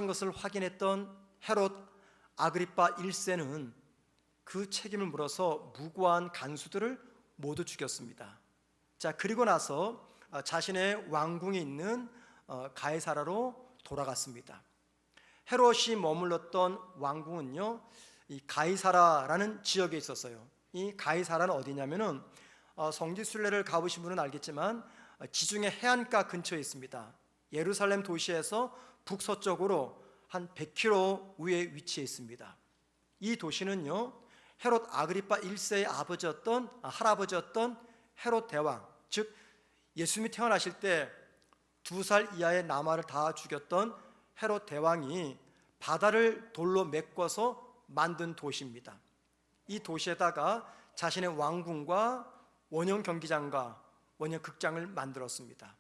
것을 확인했던 헤롯 아그리파 1세는 그 책임을 물어서 무고한 간수들을 모두 죽였습니다. 자, 그리고 나서 자신의 왕궁에 있는 가이사라로 돌아갔습니다. 헤롯이 머물렀던 왕궁은요, 이 가이사라라는 지역에 있었어요. 이 가이사라는 어디냐면은 성지 순례를 가보신 분은 알겠지만 지중해 해안가 근처에 있습니다. 예루살렘 도시에서 북서쪽으로 한 100km 위에 위치해 있습니다. 이 도시는요, 헤롯 아그리파 1세의 할아버지였던 헤롯 대왕, 즉 예수님이 태어나실 때 2살 이하의 남아를 다 죽였던 헤롯 대왕이 바다를 돌로 메꿔서 만든 도시입니다. 이 도시에다가 자신의 왕궁과 원형 경기장과 원형 극장을 만들었습니다.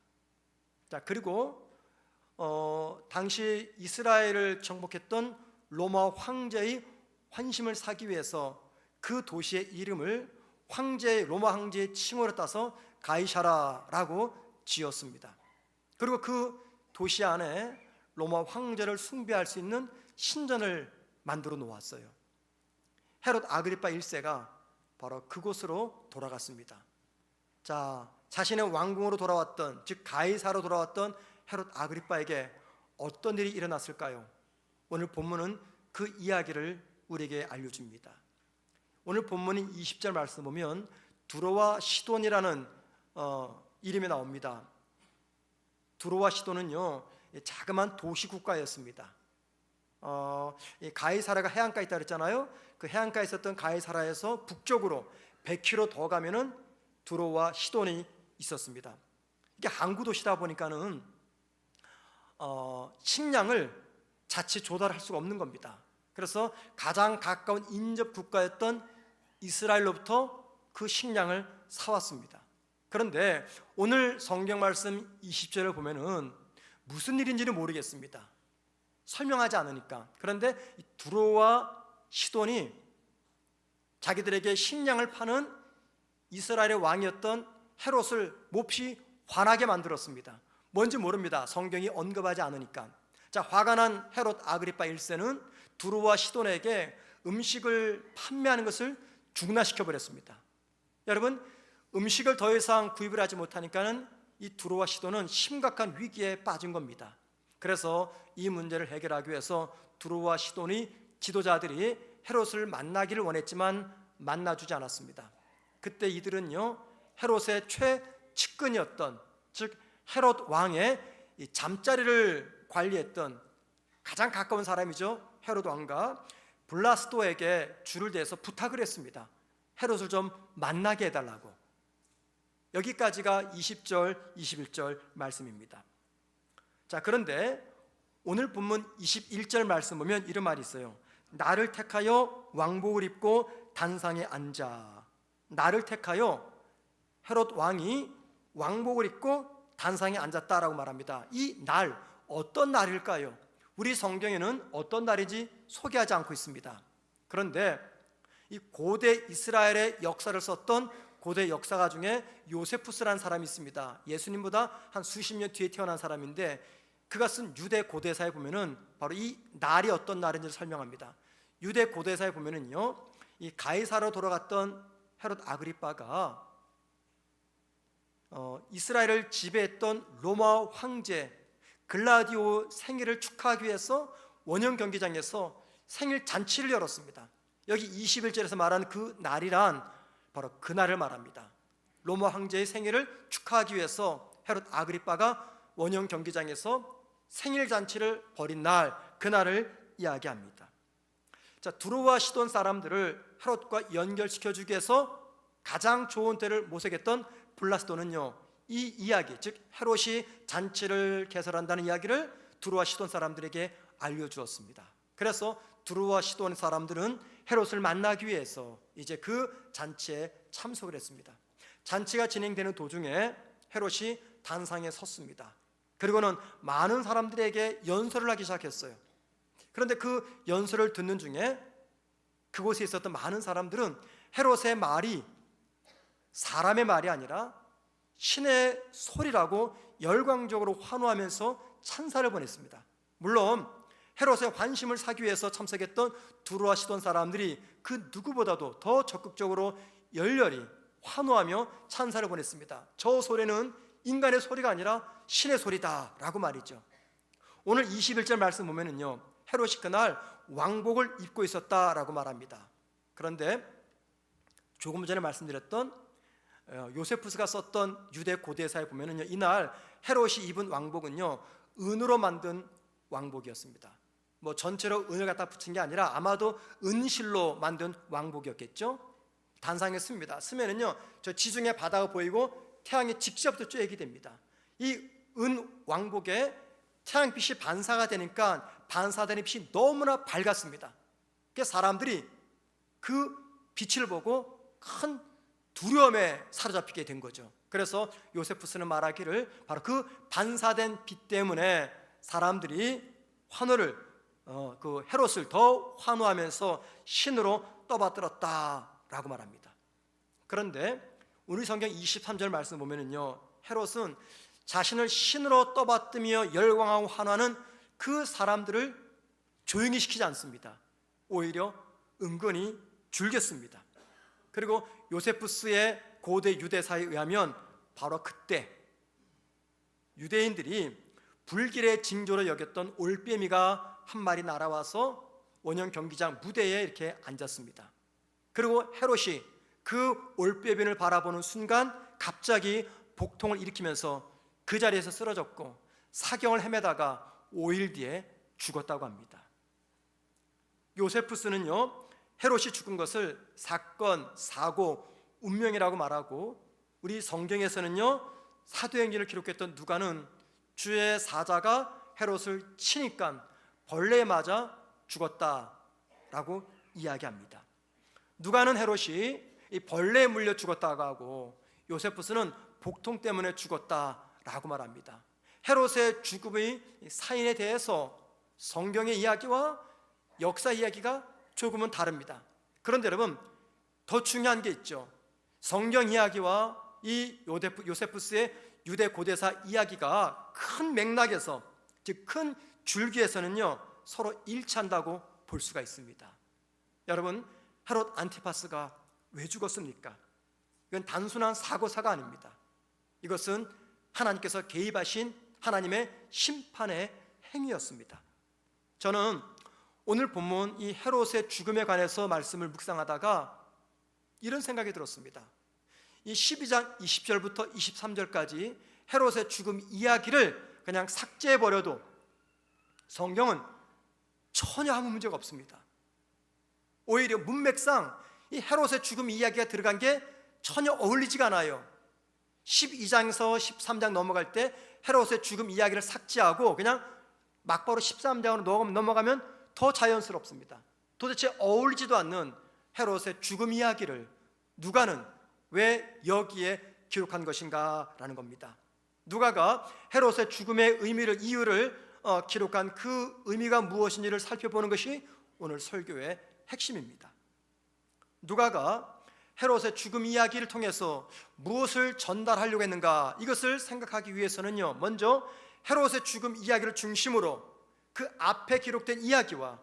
자, 그리고 당시 이스라엘을 정복했던 로마 황제의 환심을 사기 위해서 그 도시의 이름을 로마 황제의 칭호로 따서 가이사라라고 지었습니다. 그리고 그 도시 안에 로마 황제를 숭배할 수 있는 신전을 만들어 놓았어요. 헤롯 아그리파 1세가 바로 그곳으로 돌아갔습니다. 자, 자신의 왕궁으로 돌아왔던, 즉 가이사로 돌아왔던 헤롯 아그리파에게 어떤 일이 일어났을까요? 오늘 본문은 그 이야기를 우리에게 알려줍니다. 오늘 본문인 20절 말씀 보면 두로와 시돈이라는 이름이 나옵니다. 두로와 시돈은요, 자그마한 도시 국가였습니다. 가이사라가 해안가에 있다 그랬잖아요. 그 해안가에 있었던 가이사라에서 북쪽으로 100km 더 가면은 두로와 시돈이 있었습니다. 이게 항구 도시다 보니까는 식량을 자칫 조달할 수가 없는 겁니다. 그래서 가장 가까운 인접 국가였던 이스라엘로부터 그 식량을 사왔습니다. 그런데 오늘 성경 말씀 20절을 보면은 무슨 일인지는 모르겠습니다. 설명하지 않으니까. 그런데 이 두로와 시돈이 자기들에게 식량을 파는 이스라엘의 왕이었던 헤롯을 몹시 화나게 만들었습니다. 뭔지 모릅니다. 성경이 언급하지 않으니까. 자, 화가 난 헤롯 아그리파 1세는 두로와 시돈에게 음식을 판매하는 것을 중단시켜 버렸습니다. 여러분, 음식을 더 이상 구입을 하지 못하니까는 이 두로와 시돈은 심각한 위기에 빠진 겁니다. 그래서 이 문제를 해결하기 위해서 두로와 시돈의 지도자들이 헤롯을 만나기를 원했지만 만나주지 않았습니다. 그때 이들은요, 헤롯의 최측근이었던, 즉 헤롯 왕의 이 잠자리를 관리했던 가장 가까운 사람이죠. 헤롯 왕과 블라스도에게 줄을 대서 부탁을 했습니다. 헤롯을 좀 만나게 해달라고. 여기까지가 20절, 21절 말씀입니다. 자, 그런데 오늘 본문 21절 말씀 보면 이런 말이 있어요. 나를 택하여 왕복을 입고 단상에 앉아. 나를 택하여 헤롯 왕이 왕복을 입고 단상에 앉았다라고 말합니다. 이 날, 어떤 날일까요? 우리 성경에는 어떤 날인지 소개하지 않고 있습니다. 그런데 이 고대 이스라엘의 역사를 썼던 고대 역사가 중에 요세푸스라는 사람이 있습니다. 예수님보다 한 수십 년 뒤에 태어난 사람인데 그가 쓴 유대 고대사에 보면은 바로 이 날이 어떤 날인지를 설명합니다. 유대 고대사에 보면은요, 이 가이사로 돌아갔던 헤롯 아그리파가 이스라엘을 지배했던 로마 황제 글라디오 생일을 축하하기 위해서 원형 경기장에서 생일 잔치를 열었습니다. 여기 21절에서 말하는 그 날이란 바로 그 날을 말합니다. 로마 황제의 생일을 축하하기 위해서 헤롯 아그리파가 원형 경기장에서 생일 잔치를 벌인 날, 그 날을 이야기합니다. 자, 두로와 시돈 사람들을 헤롯과 연결시켜주기 위해서 가장 좋은 때를 모색했던 블라스도는요, 이 이야기, 즉 헤롯이 잔치를 개설한다는 이야기를 두로와 시돈 사람들에게 알려주었습니다. 그래서 두로와 시돈 사람들은 헤롯을 만나기 위해서 이제 그 잔치에 참석을 했습니다. 잔치가 진행되는 도중에 헤롯이 단상에 섰습니다. 그리고는 많은 사람들에게 연설을 하기 시작했어요. 그런데 그 연설을 듣는 중에 그곳에 있었던 많은 사람들은 헤롯의 말이 사람의 말이 아니라 신의 소리라고 열광적으로 환호하면서 찬사를 보냈습니다. 물론 헤롯의 환심을 사기 위해서 참석했던 두로와 시돈 사람들이 그 누구보다도 더 적극적으로 열렬히 환호하며 찬사를 보냈습니다. 저 소리는 인간의 소리가 아니라 신의 소리다라고 말이죠. 오늘 21절 말씀 보면은요, 헤롯이 그날 왕복을 입고 있었다라고 말합니다. 그런데 조금 전에 말씀드렸던 요세푸스가 썼던 유대 고대사에 보면은요, 이날 헤롯이 입은 왕복은요, 은으로 만든 왕복이었습니다. 뭐 전체로 은을 갖다 붙인 게 아니라 아마도 은실로 만든 왕복이었겠죠. 단상에 씁니다. 쓰면은요, 저 지중해 바다가 보이고 태양이 직접 쬐게 됩니다. 이 은 왕복에 태양빛이 반사가 되니까 반사되는 빛이 너무나 밝았습니다. 그래서 사람들이 그 빛을 보고 큰 두려움에 사로잡히게 된 거죠. 그래서 요세푸스는 말하기를 바로 그 반사된 빛 때문에 사람들이 환호를 그 헤롯을 더 환호하면서 신으로 떠받들었다라고 말합니다. 그런데 우리 성경 23절 말씀 보면은요, 헤롯은 자신을 신으로 떠받들며 열광하고 환호하는 그 사람들을 조용히 시키지 않습니다. 오히려 은근히 즐겼습니다. 그리고 요세푸스의 고대 유대사에 의하면 바로 그때 유대인들이 불길의 징조로 여겼던 올빼미가 한 마리 날아와서 원형 경기장 무대에 이렇게 앉았습니다. 그리고 헤롯이 그 올빼미를 바라보는 순간 갑자기 복통을 일으키면서 그 자리에서 쓰러졌고 사경을 헤매다가 5일 뒤에 죽었다고 합니다. 요세푸스는요, 헤롯이 죽은 것을 사건, 사고, 운명이라고 말하고, 우리 성경에서는요, 사도행전을 기록했던 누가는 주의 사자가 헤롯을 치니까 벌레에 맞아 죽었다라고 이야기합니다. 누가는 헤롯이 이 벌레에 물려 죽었다고 하고, 요세푸스는 복통 때문에 죽었다라고 말합니다. 헤롯의 죽음의 사인에 대해서 성경의 이야기와 역사 이야기가 조금은 다릅니다. 그런데 여러분, 더 중요한 게 있죠. 성경 이야기와 이 요세푸스의 유대 고대사 이야기가 큰 맥락에서, 즉 큰 줄기에서는요, 서로 일치한다고 볼 수가 있습니다. 여러분, 헤롯 안티파스가 왜 죽었습니까? 이건 단순한 사고사가 아닙니다. 이것은 하나님께서 개입하신 하나님의 심판의 행위였습니다. 저는 오늘 본문 이 헤롯의 죽음에 관해서 말씀을 묵상하다가 이런 생각이 들었습니다. 이 12장 20절부터 23절까지 헤롯의 죽음 이야기를 그냥 삭제해버려도 성경은 전혀 아무 문제가 없습니다. 오히려 문맥상 이 헤롯의 죽음 이야기가 들어간 게 전혀 어울리지가 않아요. 12장에서 13장 넘어갈 때 헤롯의 죽음 이야기를 삭제하고 그냥 막바로 13장으로 넘어가면 더 자연스럽습니다. 도대체 어울리지도 않는 헤롯의 죽음 이야기를 누가는 왜 여기에 기록한 것인가라는 겁니다. 누가가 헤롯의 죽음의 이유를 기록한 그 의미가 무엇인지를 살펴보는 것이 오늘 설교의 핵심입니다. 누가가 헤롯의 죽음 이야기를 통해서 무엇을 전달하려고 했는가, 이것을 생각하기 위해서는요, 먼저 헤롯의 죽음 이야기를 중심으로 그 앞에 기록된 이야기와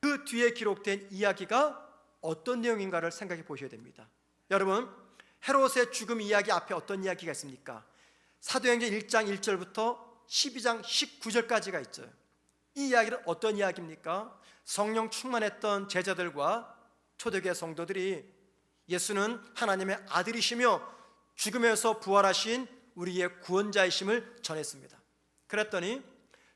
그 뒤에 기록된 이야기가 어떤 내용인가를 생각해 보셔야 됩니다. 여러분, 헤롯의 죽음 이야기 앞에 어떤 이야기가 있습니까? 사도행전 1장 1절부터 12장 19절까지가 있죠. 이 이야기는 어떤 이야기입니까? 성령 충만했던 제자들과 초대교회 성도들이 예수는 하나님의 아들이시며 죽음에서 부활하신 우리의 구원자이심을 전했습니다. 그랬더니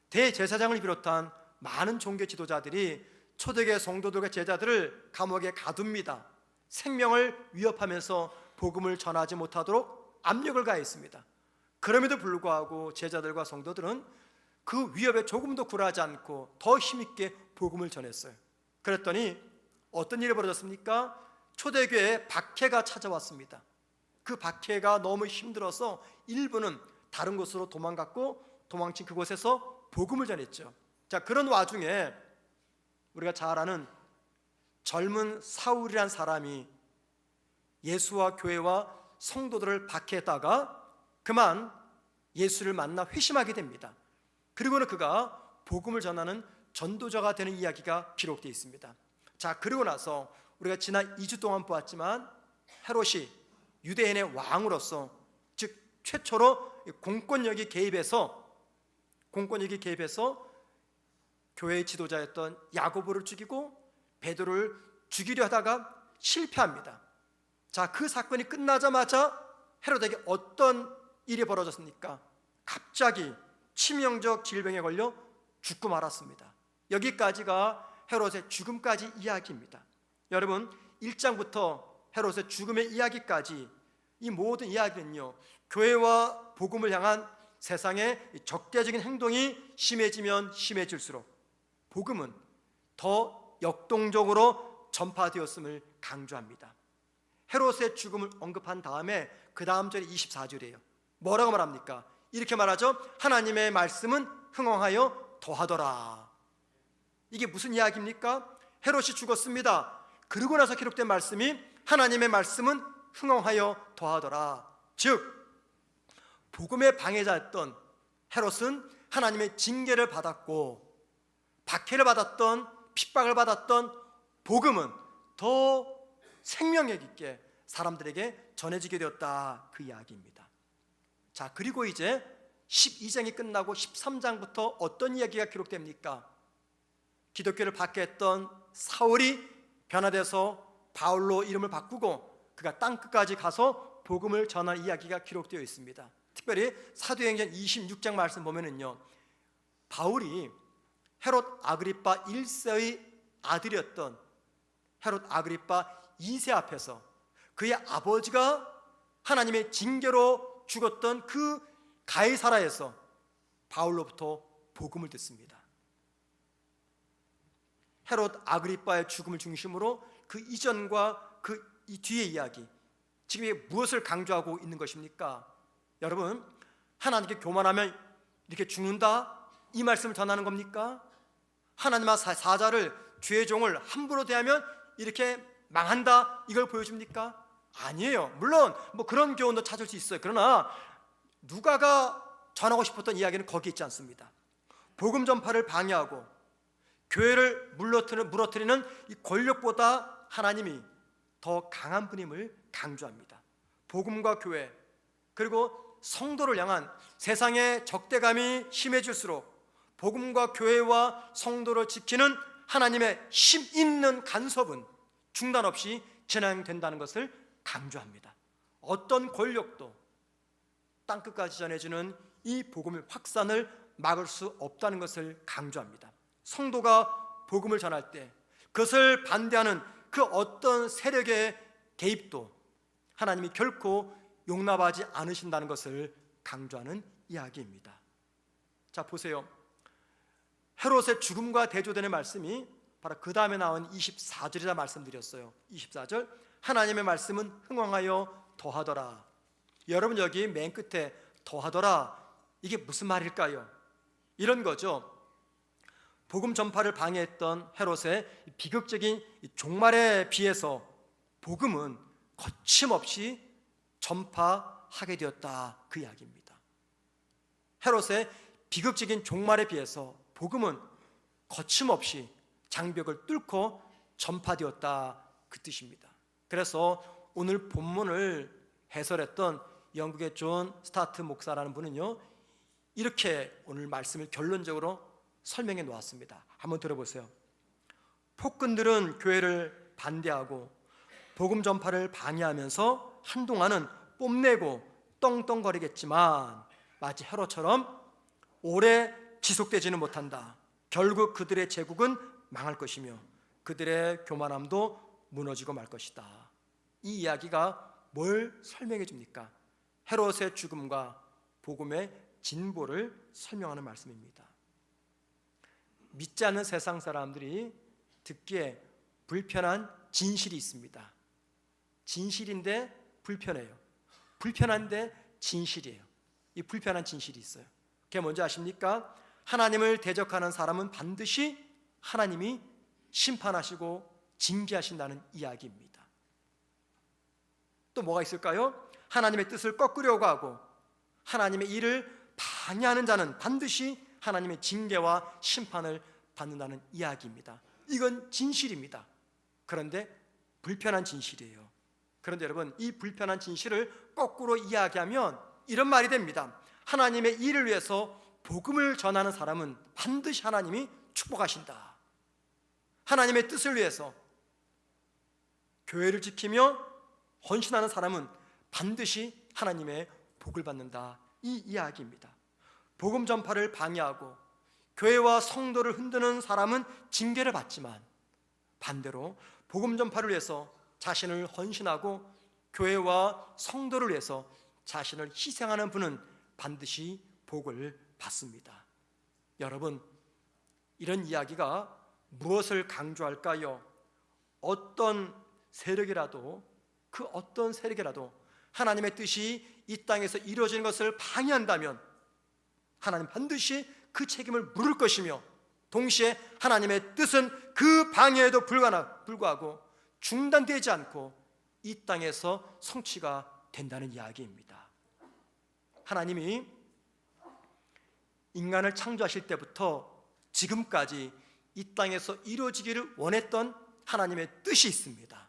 대제사장을 비롯한 많은 종교 지도자들이 초대교회 성도들과 제자들을 감옥에 가둡니다. 생명을 위협하면서 복음을 전하지 못하도록 압력을 가했습니다. 그럼에도 불구하고 제자들과 성도들은 그 위협에 조금도 굴하지 않고 더 힘있게 복음을 전했어요. 그랬더니 어떤 일이 벌어졌습니까? 초대교회에 박해가 찾아왔습니다. 그 박해가 너무 힘들어서 일부는 다른 곳으로 도망갔고 도망친 그곳에서 복음을 전했죠. 자, 그런 와중에 우리가 잘 아는 젊은 사울이란 사람이 예수와 교회와 성도들을 박해했다가 그만 예수를 만나 회심하게 됩니다. 그리고는 그가 복음을 전하는 전도자가 되는 이야기가 기록되어 있습니다. 자, 그리고 나서 우리가 지난 2주 동안 보았지만 헤롯이 유대인의 왕으로서, 즉 최초로 공권력이 개입해서 교회의 지도자였던 야고보를 죽이고 베드로를 죽이려 하다가 실패합니다. 자, 그 사건이 끝나자마자 헤롯에게 어떤 일이 벌어졌습니까? 갑자기 치명적 질병에 걸려 죽고 말았습니다. 여기까지가 헤롯의 죽음까지 이야기입니다. 여러분, 1장부터 헤롯의 죽음의 이야기까지 이 모든 이야기는요, 교회와 복음을 향한 세상의 적대적인 행동이 심해지면 심해질수록 복음은 더 역동적으로 전파되었음을 강조합니다. 헤롯의 죽음을 언급한 다음에 그 다음 절이 24절이에요. 뭐라고 말합니까? 이렇게 말하죠. 하나님의 말씀은 흥왕하여 더하더라. 이게 무슨 이야기입니까? 헤롯이 죽었습니다. 그러고 나서 기록된 말씀이 하나님의 말씀은 흥왕하여 더하더라. 즉 복음의 방해자였던 헤롯은 하나님의 징계를 받았고, 박해를 받았던, 핍박을 받았던 복음은 더 생명력 있게 사람들에게 전해지게 되었다, 그 이야기입니다. 자, 그리고 이제 12장이 끝나고 13장부터 어떤 이야기가 기록됩니까? 기독교를 박해했던 사울이 변화돼서 바울로 이름을 바꾸고 그가 땅끝까지 가서 복음을 전한 이야기가 기록되어 있습니다. 특별히 사도행전 26장 말씀 보면은요, 바울이 헤롯 아그리파 1세의 아들이었던 헤롯 아그리파 2세 앞에서 그의 아버지가 하나님의 징계로 죽었던 그 가이사라에서 바울로부터 복음을 듣습니다. 헤롯 아그리파의 죽음을 중심으로 그 이전과 그 이 뒤의 이야기, 지금 이게 무엇을 강조하고 있는 것입니까? 여러분, 하나님께 교만하면 이렇게 죽는다, 이 말씀을 전하는 겁니까? 하나님의 사자를, 주의 종을 함부로 대하면 이렇게 망한다, 이걸 보여줍니까? 아니에요. 물론 뭐 그런 교훈도 찾을 수 있어요. 그러나 누가가 전하고 싶었던 이야기는 거기 있지 않습니다. 복음 전파를 방해하고 교회를 무너뜨리는 이 권력보다 하나님이 더 강한 분임을 강조합니다. 복음과 교회, 그리고 성도를 향한 세상의 적대감이 심해질수록 복음과 교회와 성도를 지키는 하나님의 힘 있는 간섭은 중단 없이 진행된다는 것을 강조합니다. 어떤 권력도 땅끝까지 전해주는 이 복음의 확산을 막을 수 없다는 것을 강조합니다. 성도가 복음을 전할 때 그것을 반대하는 그 어떤 세력의 개입도 하나님이 결코 용납하지 않으신다는 것을 강조하는 이야기입니다. 자, 보세요. 헤롯의 죽음과 대조되는 말씀이 바로 그 다음에 나온 24절이라 말씀드렸어요. 24절, 하나님의 말씀은 흥왕하여 더하더라. 여러분, 여기 맨 끝에 더하더라, 이게 무슨 말일까요? 이런 거죠. 복음 전파를 방해했던 헤롯의 비극적인 종말에 비해서 복음은 거침없이 전파하게 되었다, 그 이야기입니다. 헤롯의 비극적인 종말에 비해서 복음은 거침없이 장벽을 뚫고 전파되었다, 그 뜻입니다. 그래서 오늘 본문을 해설했던 영국의 존 스타트 목사라는 분은요, 이렇게 오늘 말씀을 결론적으로 설명해 놓았습니다. 한번 들어보세요. 폭군들은 교회를 반대하고 복음 전파를 방해하면서 한동안은 뽐내고 떵떵거리겠지만 마치 헤롯처럼 오래 지속되지는 못한다. 결국 그들의 제국은 망할 것이며 그들의 교만함도 무너지고 말 것이다. 이 이야기가 뭘 설명해 줍니까? 헤롯의 죽음과 복음의 진보를 설명하는 말씀입니다. 믿지 않는 세상 사람들이 듣기에 불편한 진실이 있습니다. 진실인데 불편해요. 불편한데 진실이에요. 이 불편한 진실이 있어요. 그게 뭔지 아십니까? 하나님을 대적하는 사람은 반드시 하나님이 심판하시고 징계하신다는 이야기입니다. 또 뭐가 있을까요? 하나님의 뜻을 꺾으려고 하고 하나님의 일을 방해하는 자는 반드시 하나님의 징계와 심판을 받는다는 이야기입니다. 이건 진실입니다. 그런데 불편한 진실이에요. 그런데 여러분, 이 불편한 진실을 거꾸로 이야기하면 이런 말이 됩니다. 하나님의 일을 위해서 복음을 전하는 사람은 반드시 하나님이 축복하신다. 하나님의 뜻을 위해서 교회를 지키며 헌신하는 사람은 반드시 하나님의 복을 받는다, 이 이야기입니다. 복음 전파를 방해하고 교회와 성도를 흔드는 사람은 징계를 받지만, 반대로 복음 전파를 위해서 자신을 헌신하고 교회와 성도를 위해서 자신을 희생하는 분은 반드시 복을 받습니다. 여러분, 이런 이야기가 무엇을 강조할까요? 어떤 세력이라도, 그 어떤 세력이라도 하나님의 뜻이 이 땅에서 이루어지는 것을 방해한다면 하나님 반드시 그 책임을 물을 것이며, 동시에 하나님의 뜻은 그 방해에도 불구하고 중단되지 않고 이 땅에서 성취가 된다는 이야기입니다. 하나님이 인간을 창조하실 때부터 지금까지 이 땅에서 이루어지기를 원했던 하나님의 뜻이 있습니다.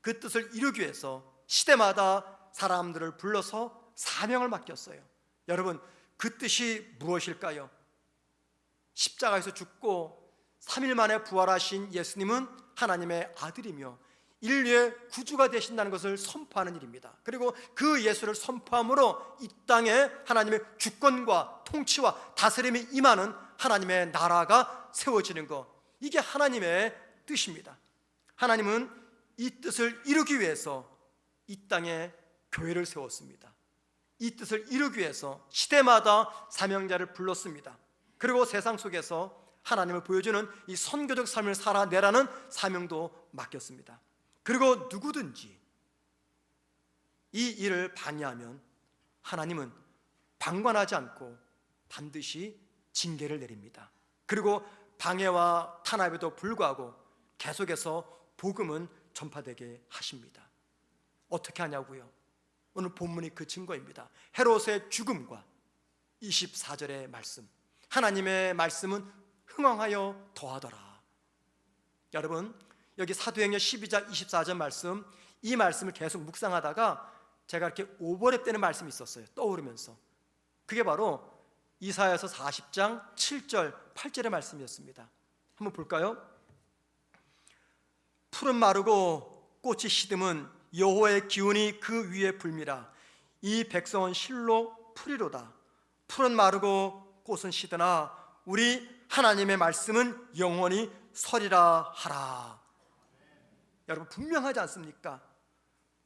그 뜻을 이루기 위해서 시대마다 사람들을 불러서 사명을 맡겼어요. 여러분, 그 뜻이 무엇일까요? 십자가에서 죽고 3일 만에 부활하신 예수님은 하나님의 아들이며 인류의 구주가 되신다는 것을 선포하는 일입니다. 그리고 그 예수를 선포함으로 이 땅에 하나님의 주권과 통치와 다스림이 임하는 하나님의 나라가 세워지는 것, 이게 하나님의 뜻입니다. 하나님은 이 뜻을 이루기 위해서 이 땅에 교회를 세웠습니다. 이 뜻을 이루기 위해서 시대마다 사명자를 불렀습니다. 그리고 세상 속에서 하나님을 보여주는 이 선교적 삶을 살아내라는 사명도 맡겼습니다. 그리고 누구든지 이 일을 방해하면 하나님은 방관하지 않고 반드시 징계를 내립니다. 그리고 방해와 탄압에도 불구하고 계속해서 복음은 전파되게 하십니다. 어떻게 하냐고요? 오늘 본문이 그 증거입니다. 헤롯의 죽음과 24절의 말씀, 하나님의 말씀은 흥왕하여 더하더라. 여러분, 여기 사도행전 12장 24절 말씀, 이 말씀을 계속 묵상하다가 제가 이렇게 오버랩되는 말씀이 있었어요. 떠오르면서. 그게 바로 이사야서 40장 7절 8절의 말씀이었습니다. 한번 볼까요? 푸른 마르고 꽃이 시듬은 여호와의 기운이 그 위에 불미라. 이 백성은 실로 풀이로다. 푸른 마르고 꽃은 시드나 우리 하나님의 말씀은 영원히 서리라 하라. 여러분, 분명하지 않습니까?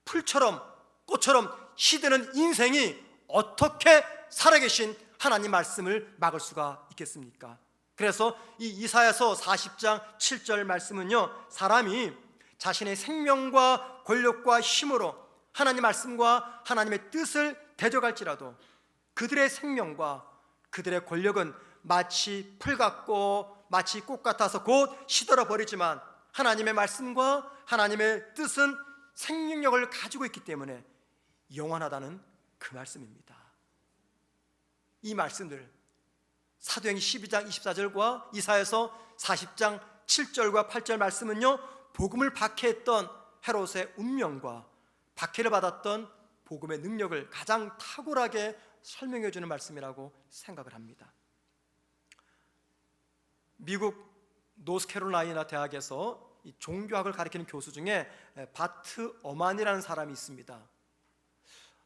풀처럼 꽃처럼 시드는 인생이 어떻게 살아계신 하나님 말씀을 막을 수가 있겠습니까? 그래서 이 이사야서 40장 7절 말씀은요, 사람이 자신의 생명과 권력과 힘으로 하나님 말씀과 하나님의 뜻을 대적할지라도 그들의 생명과 그들의 권력은 마치 풀 같고 마치 꽃 같아서 곧 시들어 버리지만 하나님의 말씀과 하나님의 뜻은 생명력을 가지고 있기 때문에 영원하다는 그 말씀입니다. 이 말씀들, 사도행전 12장 24절과 이사야서 40장 7절과 8절 말씀은요, 복음을 박해했던 헤롯의 운명과 박해를 받았던 복음의 능력을 가장 탁월하게 설명해 주는 말씀이라고 생각을 합니다. 미국 노스캐롤라이나 대학에서 이 종교학을 가르치는 교수 중에 바트 어만이라는 사람이 있습니다.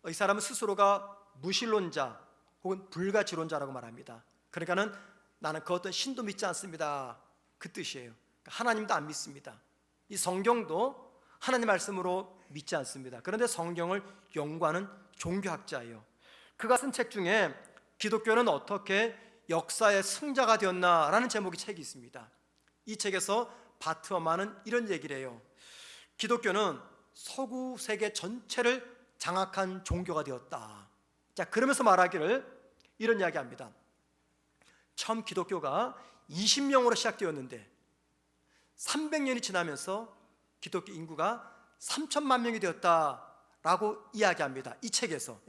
이 사람은 스스로가 무신론자 혹은 불가지론자라고 말합니다. 그러니까는 나는 그 어떤 신도 믿지 않습니다, 그 뜻이에요. 하나님도 안 믿습니다. 이 성경도 하나님 말씀으로 믿지 않습니다. 그런데 성경을 연구하는 종교학자예요. 그가 쓴 책 중에 기독교는 어떻게 역사의 승자가 되었나라는 제목의 책이 있습니다. 이 책에서 바트 어만은 이런 얘기를 해요. 기독교는 서구 세계 전체를 장악한 종교가 되었다. 자, 그러면서 말하기를 이런 이야기합니다. 처음 기독교가 20명으로 시작되었는데 300년이 지나면서 기독교 인구가 3천만 명이 되었다라고 이야기합니다. 이 책에서.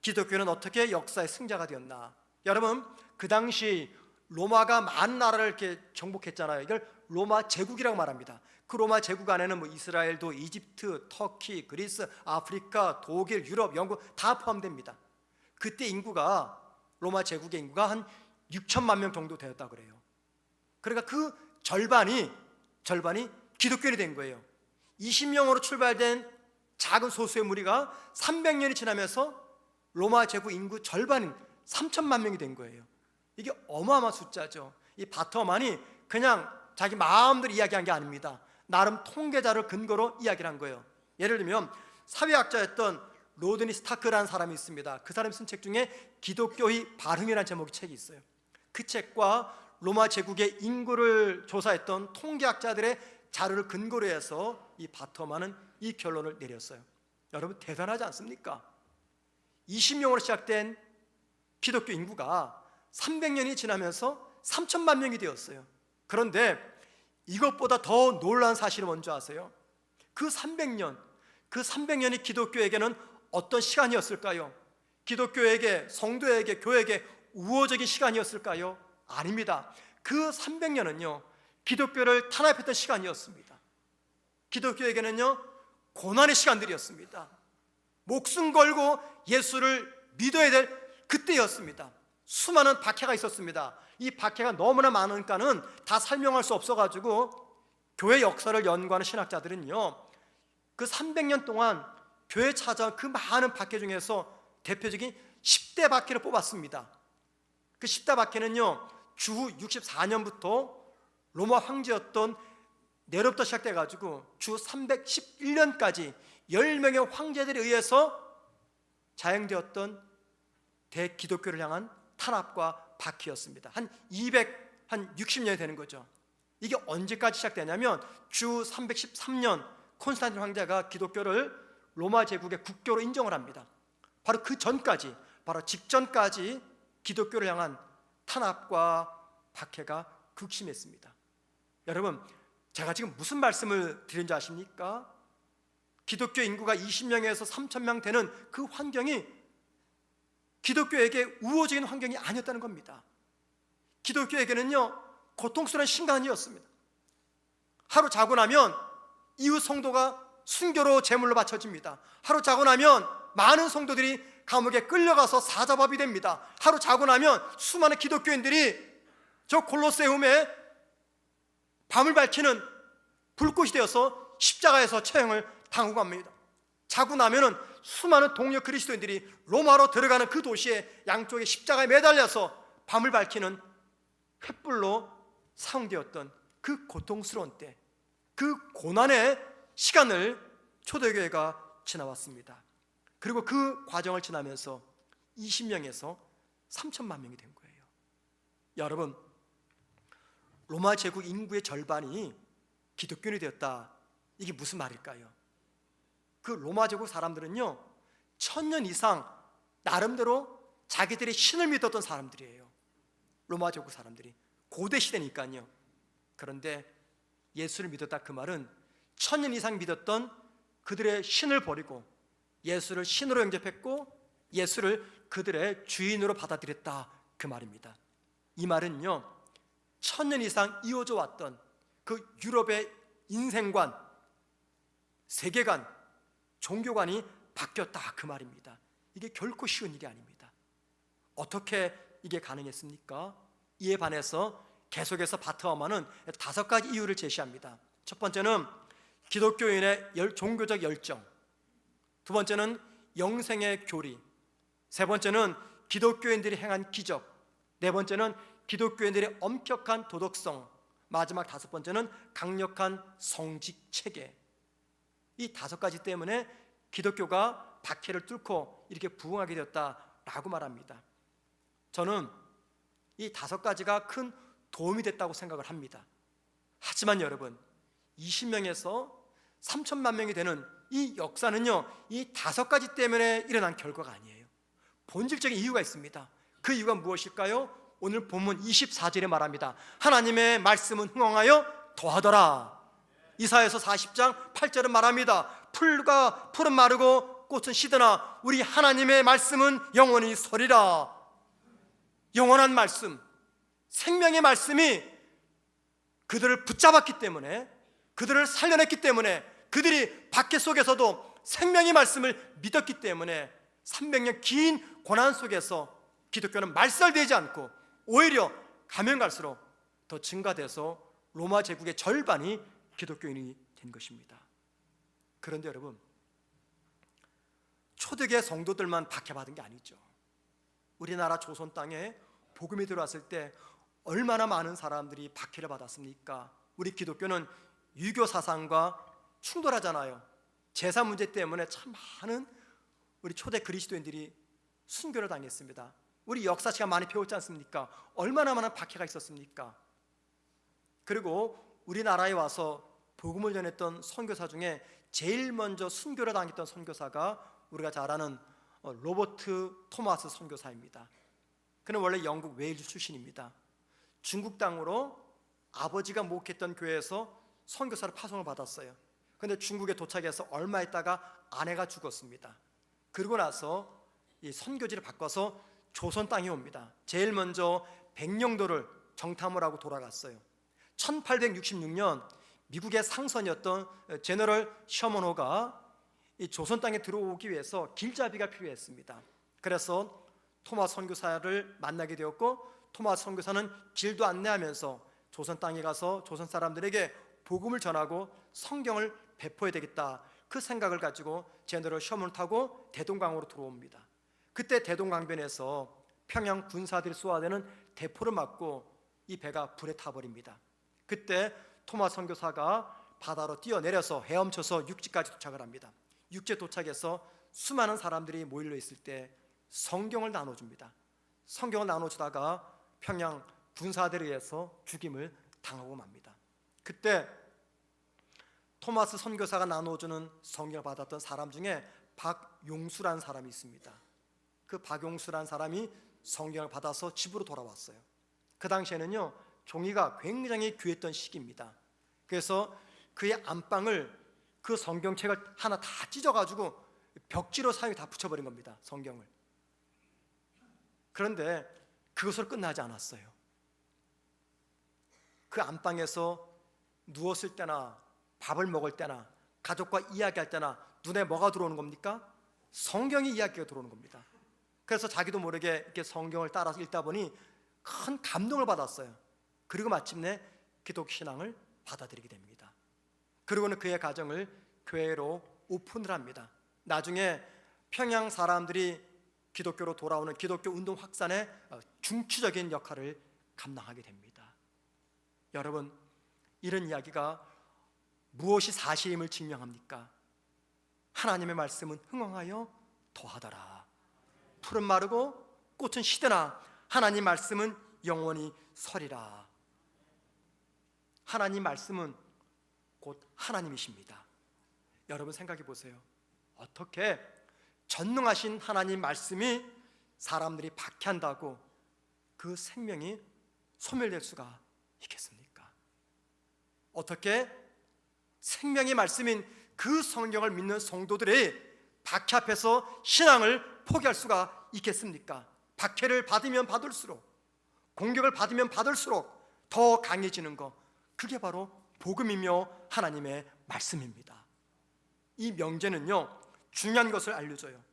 기독교는 어떻게 역사의 승자가 되었나. 여러분, 그 당시 로마가 많은 나라를 이렇게 정복했잖아요. 이걸 로마 제국이라고 말합니다. 그 로마 제국 안에는 뭐 이스라엘도 이집트, 터키, 그리스, 아프리카, 독일, 유럽, 영국 다 포함됩니다. 그때 인구가 로마 제국의 인구가 한 6천만 명 정도 되었다고 그래요. 그러니까 그 절반이 기독교인이 된 거예요. 20명으로 출발된 작은 소수의 무리가 300년이 지나면서 로마 제국 인구 절반인 3천만 명이 된 거예요. 이게 어마어마한 숫자죠. 이 바터만이 그냥 자기 마음대로 이야기한 게 아닙니다. 나름 통계자를 근거로 이야기를 한 거예요. 예를 들면 사회학자였던 로드니 스타크라는 사람이 있습니다. 그 사람이 쓴 책 중에 기독교의 발흥이라는 제목의 책이 있어요. 그 책과 로마 제국의 인구를 조사했던 통계학자들의 자료를 근거로 해서 이 바터만은 이 결론을 내렸어요. 여러분 대단하지 않습니까? 20명으로 시작된 기독교 인구가 300년이 지나면서 3천만 명이 되었어요. 그런데 이것보다 더 놀라운 사실을 먼저 아세요? 그 300년이 기독교에게는 어떤 시간이었을까요? 기독교에게, 성도에게, 교회에게 우호적인 시간이었을까요? 아닙니다. 그 300년은요 기독교를 탄압했던 시간이었습니다. 기독교에게는요 고난의 시간들이었습니다. 목숨 걸고 예수를 믿어야 될 그때였습니다. 수많은 박해가 있었습니다. 이 박해가 너무나 많으니까는 다 설명할 수 없어가지고 교회 역사를 연구하는 신학자들은요 그 300년 동안 교회에 찾아온 그 많은 박해 중에서 대표적인 10대 박해를 뽑았습니다. 그 10대 박해는요 주 64년부터 로마 황제였던 네로부터 시작돼가지고 주 311년까지 10명의 황제들에 의해서 자행되었던 대기독교를 향한 탄압과 박해였습니다. 한 60년이 되는 거죠. 이게 언제까지 시작되냐면 주 313년 콘스탄틴 황제가 기독교를 로마 제국의 국교로 인정을 합니다. 바로 그 전까지, 바로 직전까지 기독교를 향한 탄압과 박해가 극심했습니다. 여러분, 제가 지금 무슨 말씀을 드린지 아십니까? 기독교 인구가 20명에서 3,000명 되는 그 환경이 기독교에게 우호적인 환경이 아니었다는 겁니다. 기독교에게는요 고통스러운 신간이었습니다. 하루 자고 나면 이웃 성도가 순교로 제물로 바쳐집니다. 하루 자고 나면 많은 성도들이 감옥에 끌려가서 사자밥이 됩니다. 하루 자고 나면 수많은 기독교인들이 저 골로세움에 밤을 밝히는 불꽃이 되어서 십자가에서 처형을 당하고 갑니다. 자고 나면은 수많은 동료 그리스도인들이 로마로 들어가는 그 도시의 양쪽에 십자가에 매달려서 밤을 밝히는 횃불로 사용되었던 그 고통스러운 때, 그 고난의 시간을 초대교회가 지나왔습니다. 그리고 그 과정을 지나면서 20명에서 3천만 명이 된 거예요. 여러분, 로마 제국 인구의 절반이 기독교인이 되었다. 이게 무슨 말일까요? 그 로마 제국 사람들은요 1000년 이상 나름대로 자기들의 신을 믿었던 사람들이에요. 로마 제국 사람들이 고대 시대니까요. 그런데 예수를 믿었다 그 말은 1000년 이상 믿었던 그들의 신을 버리고 예수를 신으로 영접했고 예수를 그들의 주인으로 받아들였다 그 말입니다. 이 말은요 1000년 이상 이어져 왔던 그 유럽의 인생관, 세계관, 종교관이 바뀌었다 그 말입니다. 이게 결코 쉬운 일이 아닙니다. 어떻게 이게 가능했습니까? 이에 반해서 계속해서 바트어만은 5가지 이유를 제시합니다. 첫 번째는 기독교인의 종교적 열정, 두 번째는 영생의 교리, 세 번째는 기독교인들이 행한 기적, 네 번째는 기독교인들의 엄격한 도덕성, 마지막 5번째는 강력한 성직 체계. 이 5가지 때문에 기독교가 박해를 뚫고 이렇게 부흥하게 되었다라고 말합니다. 저는 이 5가지가 큰 도움이 됐다고 생각을 합니다. 하지만 여러분, 20명에서 3천만 명이 되는 이 역사는요 이 5가지 때문에 일어난 결과가 아니에요. 본질적인 이유가 있습니다. 그 이유가 무엇일까요? 오늘 본문 24절에 말합니다. 하나님의 말씀은 흥왕하여 더하더라. 이사야서 40장 8절은 말합니다. 풀은 마르고 꽃은 시드나 우리 하나님의 말씀은 영원히 서리라. 영원한 말씀, 생명의 말씀이 그들을 붙잡았기 때문에, 그들을 살려냈기 때문에, 그들이 박해 속에서도 생명의 말씀을 믿었기 때문에 300년 긴 고난 속에서 기독교는 말살되지 않고 오히려 가면 갈수록 더 증가돼서 로마 제국의 절반이 기독교인이 된 것입니다. 그런데 여러분, 초대교회 성도들만 박해받은 게 아니죠. 우리나라 조선 땅에 복음이 들어왔을 때 얼마나 많은 사람들이 박해를 받았습니까? 우리 기독교는 유교 사상과 충돌하잖아요. 제사 문제 때문에 참 많은 우리 초대 그리스도인들이 순교를 당했습니다. 우리 역사 시간 많이 배웠지 않습니까? 얼마나 많은 박해가 있었습니까? 그리고 우리나라에 와서 복음을 전했던 선교사 중에 제일 먼저 순교를 당했던 선교사가 우리가 잘 아는 로버트 토마스 선교사입니다. 그는 원래 영국 웨일즈 출신입니다. 중국 땅으로 아버지가 목회했던 교회에서 선교사로 파송을 받았어요. 그런데 중국에 도착해서 얼마 있다가 아내가 죽었습니다. 그러고 나서 이 선교지를 바꿔서 조선 땅에 옵니다. 제일 먼저 백령도를 정탐을 하고 돌아갔어요. 1866년 미국의 상선이었던 제너럴 셔먼호가 이 조선 땅에 들어오기 위해서 길잡이가 필요했습니다. 그래서 토마스 선교사를 만나게 되었고, 토마스 선교사는 길도 안내하면서 조선 땅에 가서 조선 사람들에게 복음을 전하고 성경을 배포해야 되겠다, 그 생각을 가지고 제너럴 셔먼을 타고 대동강으로 들어옵니다. 그때 대동강변에서 평양 군사들이 쏘아대는 대포를 맞고 이 배가 불에 타버립니다. 그때 토마스 선교사가 바다로 뛰어내려서 헤엄쳐서 육지까지 도착을 합니다. 육지에 도착해서 수많은 사람들이 모일러 있을 때 성경을 나눠줍니다. 성경을 나눠주다가 평양 군사들에 의해서 죽임을 당하고 맙니다. 그때 토마스 선교사가 나눠주는 성경을 받았던 사람 중에 박용수라는 사람이 있습니다. 그 박용수라는 사람이 성경을 받아서 집으로 돌아왔어요. 그 당시에는요, 종이가 굉장히 귀했던 시기입니다. 그래서 그의 안방을, 그 성경책을 하나 다 찢어가지고 벽지로 사용해 다 붙여버린 겁니다, 성경을. 그런데 그것으로 끝나지 않았어요. 그 안방에서 누웠을 때나 밥을 먹을 때나 가족과 이야기할 때나 눈에 뭐가 들어오는 겁니까? 성경의 이야기가 들어오는 겁니다. 그래서 자기도 모르게 이렇게 성경을 따라서 읽다 보니 큰 감동을 받았어요. 그리고 마침내 기독 신앙을 받아들이게 됩니다. 그리고는 그의 가정을 교회로 오픈을 합니다. 나중에 평양 사람들이 기독교로 돌아오는 기독교 운동 확산에 중추적인 역할을 감당하게 됩니다. 여러분, 이런 이야기가 무엇이 사실임을 증명합니까? 하나님의 말씀은 흥왕하여 더하더라. 풀은 마르고 꽃은 시드나 하나님 말씀은 영원히 서리라. 하나님 말씀은 곧 하나님이십니다. 여러분 생각해 보세요. 어떻게 전능하신 하나님 말씀이 사람들이 박해한다고 그 생명이 소멸될 수가 있겠습니까? 어떻게 생명의 말씀인 그 성경을 믿는 성도들이 박해 앞에서 신앙을 포기할 수가 있겠습니까? 박해를 받으면 받을수록, 공격을 받으면 받을수록 더 강해지는 것, 그게 바로 복음이며 하나님의 말씀입니다. 이 명제는요, 중요한 것을 알려줘요.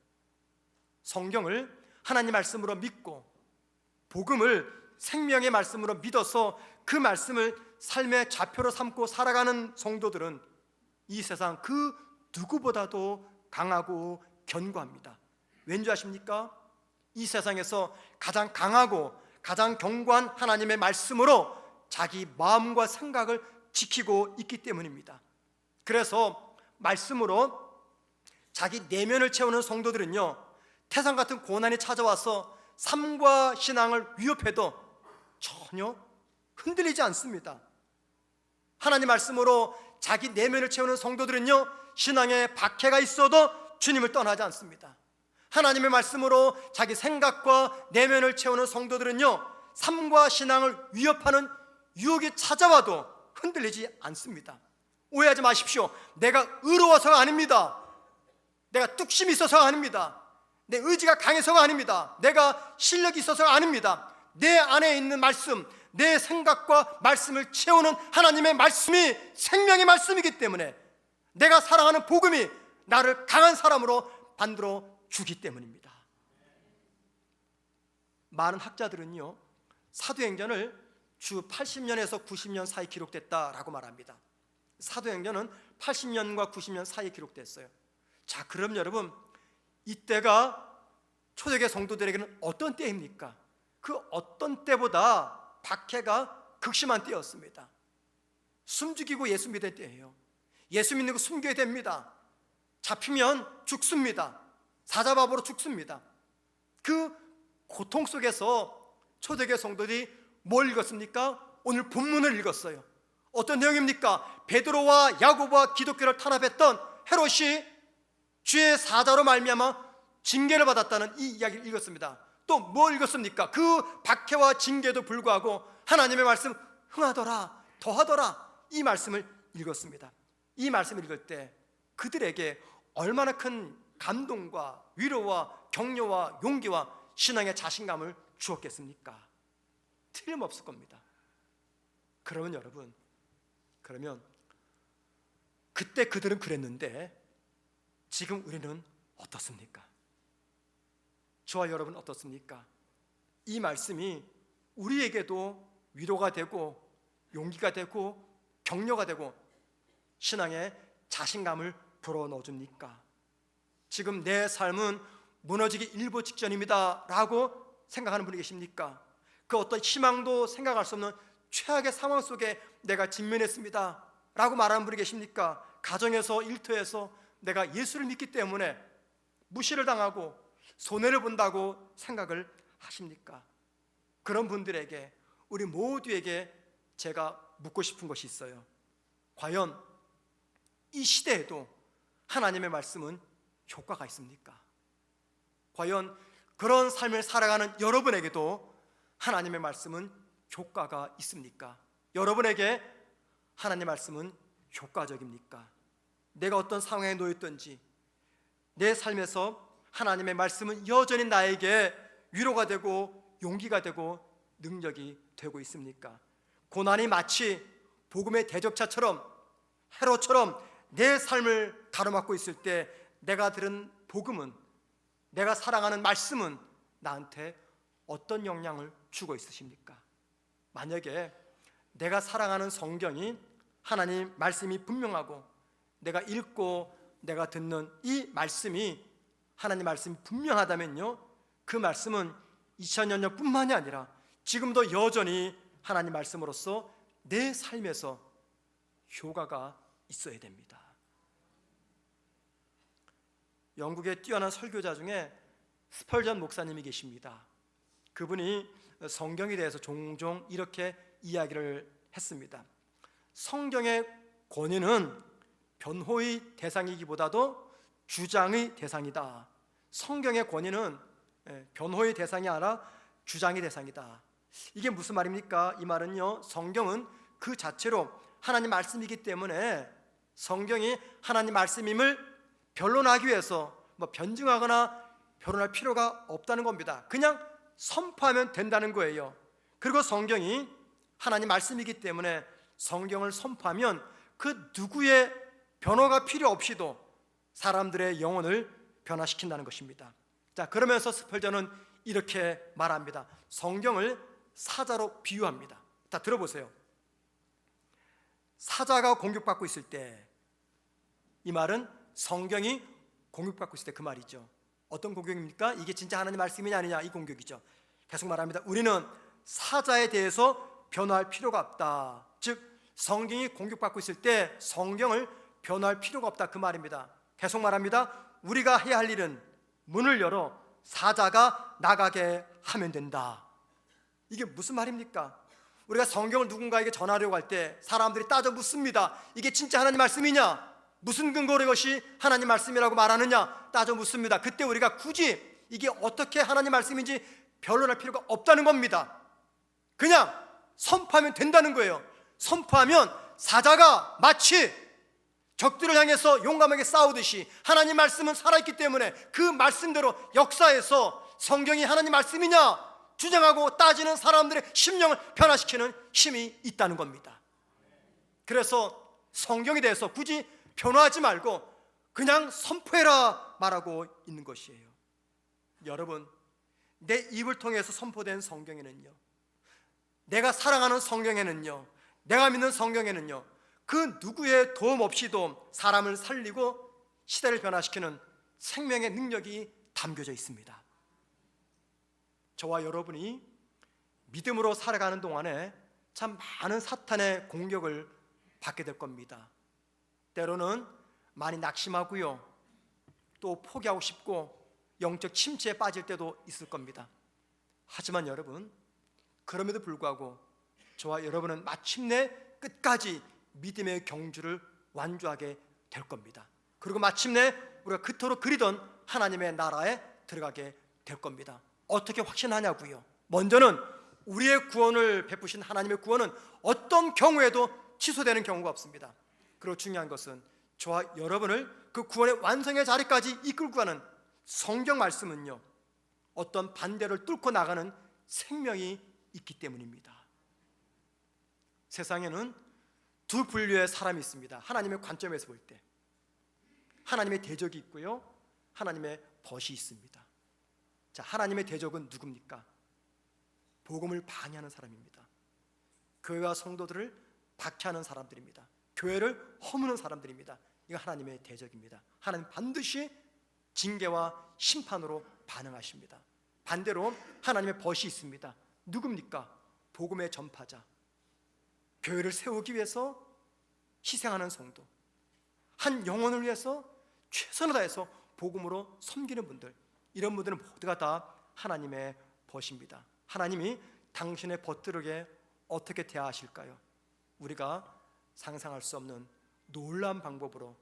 성경을 하나님 말씀으로 믿고 복음을 생명의 말씀으로 믿어서 그 말씀을 삶의 좌표로 삼고 살아가는 성도들은 이 세상 그 누구보다도 강하고 견고합니다. 왠지 아십니까? 이 세상에서 가장 강하고 가장 견고한 하나님의 말씀으로 자기 마음과 생각을 지키고 있기 때문입니다. 그래서 말씀으로 자기 내면을 채우는 성도들은요, 태산 같은 고난이 찾아와서 삶과 신앙을 위협해도 전혀 흔들리지 않습니다. 하나님 말씀으로 자기 내면을 채우는 성도들은요, 신앙에 박해가 있어도 주님을 떠나지 않습니다. 하나님의 말씀으로 자기 생각과 내면을 채우는 성도들은요, 삶과 신앙을 위협하는 유혹이 찾아와도 흔들리지 않습니다. 오해하지 마십시오. 내가 의로워서가 아닙니다. 내가 뚝심이 있어서가 아닙니다. 내 의지가 강해서가 아닙니다. 내가 실력이 있어서가 아닙니다. 내 안에 있는 말씀, 내 생각과 말씀을 채우는 하나님의 말씀이 생명의 말씀이기 때문에 내가 사랑하는 복음이 나를 강한 사람으로 만들어 주기 때문입니다. 많은 학자들은요, 사도행전을 주 80년에서 90년 사이 기록됐다라고 말합니다. 사도행전은 80년과 90년 사이에 기록됐어요. 자, 그럼 여러분, 이때가 초대교회 성도들에게는 어떤 때입니까? 그 어떤 때보다 박해가 극심한 때였습니다. 숨죽이고 예수 믿을 때예요. 예수 믿는 거 숨겨야 됩니다. 잡히면 죽습니다. 사자밥으로 죽습니다. 그 고통 속에서 초대교회 성도들이 뭘 읽었습니까? 오늘 본문을 읽었어요. 어떤 내용입니까? 베드로와 야고보와 기독교를 탄압했던 헤롯이 주의 사자로 말미암아 징계를 받았다는 이 이야기를 읽었습니다. 또 뭐 읽었습니까? 그 박해와 징계도 불구하고 하나님의 말씀 흥하더라, 더하더라, 이 말씀을 읽었습니다. 이 말씀을 읽을 때 그들에게 얼마나 큰 감동과 위로와 격려와 용기와 신앙의 자신감을 주었겠습니까? 틀림없을 겁니다. 그러면 여러분, 그러면 그때 그들은 그랬는데 지금 우리는 어떻습니까? 저와 여러분 어떻습니까? 이 말씀이 우리에게도 위로가 되고 용기가 되고 격려가 되고 신앙의 자신감을 불어넣어 줍니까? 지금 내 삶은 무너지기 일보 직전입니다 라고 생각하는 분이 계십니까? 그 어떤 희망도 생각할 수 없는 최악의 상황 속에 내가 직면했습니다 라고 말하는 분이 계십니까? 가정에서, 일터에서 내가 예수를 믿기 때문에 무시를 당하고 손해를 본다고 생각을 하십니까? 그런 분들에게, 우리 모두에게 제가 묻고 싶은 것이 있어요. 과연 이 시대에도 하나님의 말씀은 효과가 있습니까? 과연 그런 삶을 살아가는 여러분에게도 하나님의 말씀은 효과가 있습니까? 여러분에게 하나님의 말씀은 효과적입니까? 내가 어떤 상황에 놓였든지 내 삶에서 하나님의 말씀은 여전히 나에게 위로가 되고 용기가 되고 능력이 되고 있습니까? 고난이 마치 복음의 대적자처럼 헤롯처럼 내 삶을 가로막고 있을 때 내가 들은 복음은, 내가 사랑하는 말씀은 나한테 어떤 영향을 주고 있으십니까? 만약에 내가 사랑하는 성경이, 하나님 말씀이 분명하고 내가 읽고 내가 듣는 이 말씀이, 하나님 말씀이 분명하다면요, 그 말씀은 2000년 전뿐만이 아니라 지금도 여전히 하나님 말씀으로서 내 삶에서 효과가 있어야 됩니다. 영국의 뛰어난 설교자 중에 스펄전 목사님이 계십니다. 그분이 성경에 대해서 종종 이렇게 이야기를 했습니다. 성경의 권위는 변호의 대상이기보다도 주장의 대상이다. 성경의 권위는 변호의 대상이 아니라 주장의 대상이다. 이게 무슨 말입니까? 이 말은요, 성경은 그 자체로 하나님 말씀이기 때문에 성경이 하나님 말씀임을 변론하기 위해서 변증하거나 변론할 필요가 없다는 겁니다. 그냥 선포하면 된다는 거예요. 그리고 성경이 하나님 말씀이기 때문에 성경을 선포하면 그 누구의 변호가 필요 없이도 사람들의 영혼을 변화시킨다는 것입니다. 자, 그러면서 스펄전은 이렇게 말합니다. 성경을 사자로 비유합니다. 자, 들어보세요. 사자가 공격받고 있을 때, 이 말은 성경이 공격받고 있을 때 그 말이죠. 어떤 공격입니까? 이게 진짜 하나님 말씀이냐 아니냐, 이 공격이죠. 계속 말합니다. 우리는 사자에 대해서 변화할 필요가 없다. 즉 성경이 공격받고 있을 때 성경을 변화할 필요가 없다, 그 말입니다. 계속 말합니다. 우리가 해야 할 일은 문을 열어 사자가 나가게 하면 된다. 이게 무슨 말입니까? 우리가 성경을 누군가에게 전하려고 할 때 사람들이 따져 묻습니다. 이게 진짜 하나님 말씀이냐? 무슨 근거로 이것이 하나님 말씀이라고 말하느냐? 따져 묻습니다. 그때 우리가 굳이 이게 어떻게 하나님 말씀인지 변론할 필요가 없다는 겁니다. 그냥 선포하면 된다는 거예요. 선포하면 사자가 마치 적들을 향해서 용감하게 싸우듯이 하나님 말씀은 살아있기 때문에 그 말씀대로 역사에서 성경이 하나님 말씀이냐 주장하고 따지는 사람들의 심령을 변화시키는 힘이 있다는 겁니다. 그래서 성경에 대해서 굳이 변호하지 말고 그냥 선포해라 말하고 있는 것이에요. 여러분, 내 입을 통해서 선포된 성경에는요, 내가 사랑하는 성경에는요, 내가 믿는 성경에는요, 그 누구의 도움 없이도 사람을 살리고 시대를 변화시키는 생명의 능력이 담겨져 있습니다. 저와 여러분이 믿음으로 살아가는 동안에 참 많은 사탄의 공격을 받게 될 겁니다. 때로는 많이 낙심하고요, 또 포기하고 싶고 영적 침체에 빠질 때도 있을 겁니다. 하지만 여러분, 그럼에도 불구하고 저와 여러분은 마침내 끝까지 믿음의 경주를 완주하게 될 겁니다. 그리고 마침내 우리가 그토록 그리던 하나님의 나라에 들어가게 될 겁니다. 어떻게 확신하냐고요? 먼저는 우리의 구원을 베푸신 하나님의 구원은 어떤 경우에도 취소되는 경우가 없습니다. 그리고 중요한 것은 저와 여러분을 그 구원의 완성의 자리까지 이끌고 가는 성경 말씀은요, 어떤 반대를 뚫고 나가는 생명이 있기 때문입니다. 세상에는 두 분류의 사람이 있습니다. 하나님의 관점에서 볼 때 하나님의 대적이 있고요, 하나님의 벗이 있습니다. 자, 하나님의 대적은 누굽니까? 복음을 방해하는 사람입니다. 교회와 성도들을 박해하는 사람들입니다. 교회를 허무는 사람들입니다. 이거 하나님의 대적입니다. 하나님 반드시 징계와 심판으로 반응하십니다. 반대로 하나님의 벗이 있습니다. 누굽니까? 복음의 전파자, 교회를 세우기 위해서 희생하는 성도, 한 영혼을 위해서 최선을 다해서 복음으로 섬기는 분들, 이런 분들은 모두가 다 하나님의 벗입니다. 하나님이 당신의 벗들에게 어떻게 대하실까요? 우리가 상상할 수 없는 놀라운 방법으로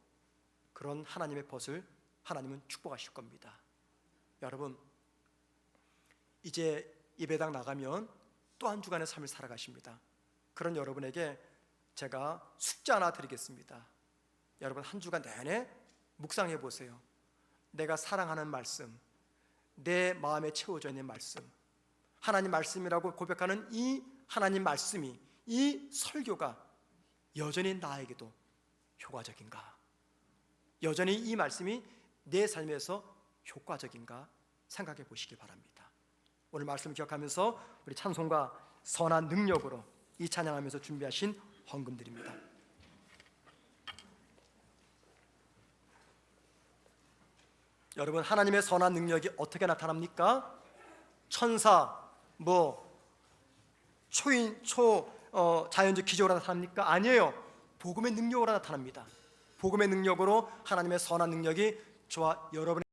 그런 하나님의 벗을 하나님은 축복하실 겁니다. 여러분, 이제 예배당 나가면 또 한 주간의 삶을 살아가십니다. 그런 여러분에게 제가 숙제 하나 드리겠습니다. 여러분, 한 주간 내내 묵상해 보세요. 내가 사랑하는 말씀, 내 마음에 채워져 있는 말씀, 하나님 말씀이라고 고백하는 이 하나님 말씀이, 이 설교가 여전히 나에게도 효과적인가? 여전히 이 말씀이 내 삶에서 효과적인가 생각해 보시기 바랍니다. 오늘 말씀을 기억하면서 우리 찬송과 선한 능력으로 이 찬양하면서 준비하신 헌금드립니다. 여러분, 하나님의 선한 능력이 어떻게 나타납니까? 천사, 자연적 기적으로 나타납니까? 아니에요. 복음의 능력으로 나타납니다. 복음의 능력으로 하나님의 선한 능력이 저와 여러분의